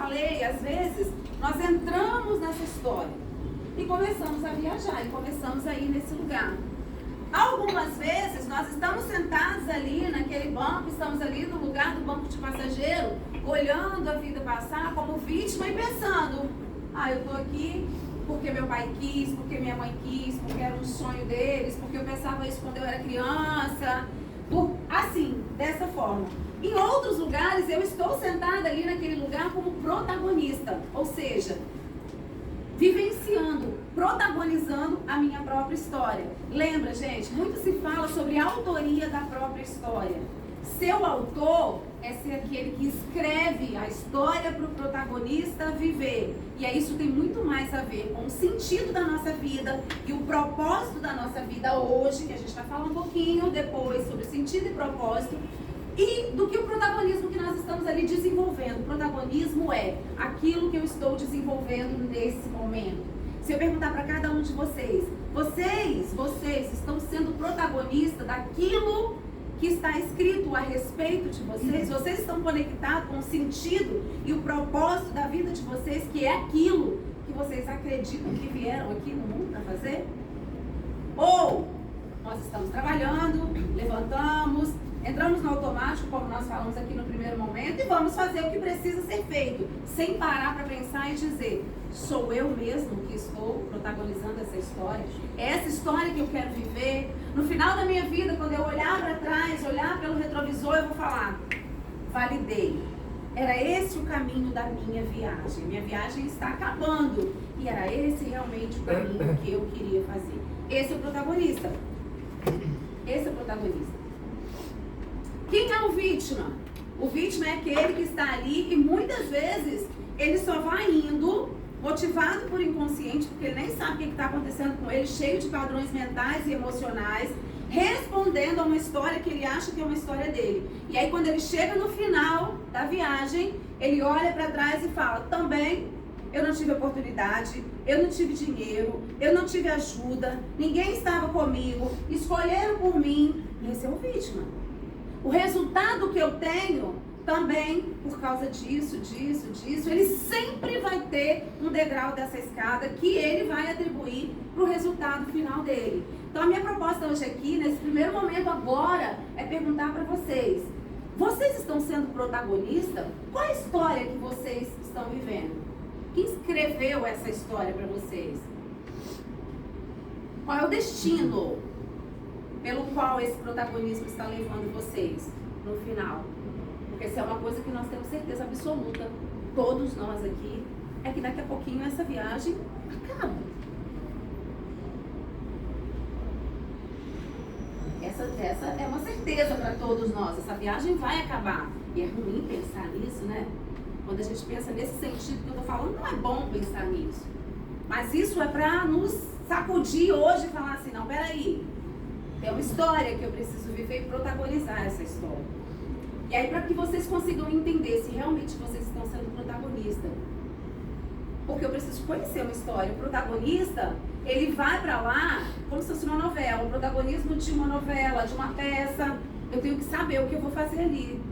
falei, às vezes, nós entramos nessa história e começamos a viajar, e começamos a ir nesse lugar. Algumas vezes, nós estamos sentados ali naquele banco, estamos ali no lugar do banco de passageiro, olhando a vida passar como vítima e pensando, eu estou aqui porque meu pai quis, porque minha mãe quis, porque era um sonho deles, porque eu pensava isso quando eu era criança, assim, dessa forma. Em outros lugares, eu estou sentada ali naquele lugar como protagonista, ou seja, vivenciando, protagonizando a minha própria história. Lembra, gente, muito se fala sobre a autoria da própria história. Seu autor é ser aquele que escreve a história para o protagonista viver. E aí isso tem muito mais a ver com o sentido da nossa vida e o propósito da nossa vida hoje, que a gente vai falar um pouquinho depois sobre sentido e propósito, e do que o protagonismo que nós estamos ali desenvolvendo. O protagonismo é aquilo que eu estou desenvolvendo nesse momento. Se eu perguntar para cada um de vocês estão sendo protagonistas daquilo que está escrito a respeito de vocês? Vocês estão conectados com o sentido e o propósito da vida de vocês, que é aquilo que vocês acreditam que vieram aqui no mundo para fazer? Ou nós estamos trabalhando, levantamos, entramos no automático, como nós falamos aqui no primeiro momento, e vamos fazer o que precisa ser feito, sem parar para pensar e dizer, sou eu mesmo que estou protagonizando essa história? É essa história que eu quero viver? No final da minha vida, quando eu olhar para trás, olhar pelo retrovisor, eu vou falar, validei. Era esse o caminho da minha viagem. Minha viagem está acabando. E era esse realmente o caminho que eu queria fazer. Esse é o protagonista. Esse é o protagonista. Quem é o vítima? O vítima é aquele que está ali e muitas vezes ele só vai indo motivado por inconsciente, porque ele nem sabe o que está acontecendo com ele, cheio de padrões mentais e emocionais, respondendo a uma história que ele acha que é uma história dele. E aí quando ele chega no final da viagem, ele olha para trás e fala, também eu não tive oportunidade, eu não tive dinheiro, eu não tive ajuda, ninguém estava comigo, escolheram por mim. Esse é o vítima. O resultado que eu tenho também, por causa disso, ele sempre vai ter um degrau dessa escada que ele vai atribuir para o resultado final dele. Então a minha proposta hoje aqui, nesse primeiro momento agora, é perguntar para vocês, vocês estão sendo protagonistas? Qual é a história que vocês estão vivendo? Quem escreveu essa história para vocês? Qual é o destino pelo qual esse protagonismo está levando vocês no final? Porque se é uma coisa que nós temos certeza absoluta, todos nós aqui, é que daqui a pouquinho essa viagem acaba. Essa é uma certeza para todos nós, essa viagem vai acabar. E é ruim pensar nisso, né? Quando a gente pensa nesse sentido que eu estou falando, não é bom pensar nisso. Mas isso é para nos sacudir hoje e falar assim, não, peraí, tem uma história que eu preciso viver e protagonizar essa história. E aí, para que vocês consigam entender se realmente vocês estão sendo protagonistas, porque eu preciso conhecer uma história. O protagonista, ele vai para lá como se fosse uma novela, o protagonismo de uma novela, de uma peça. Eu tenho que saber o que eu vou fazer ali.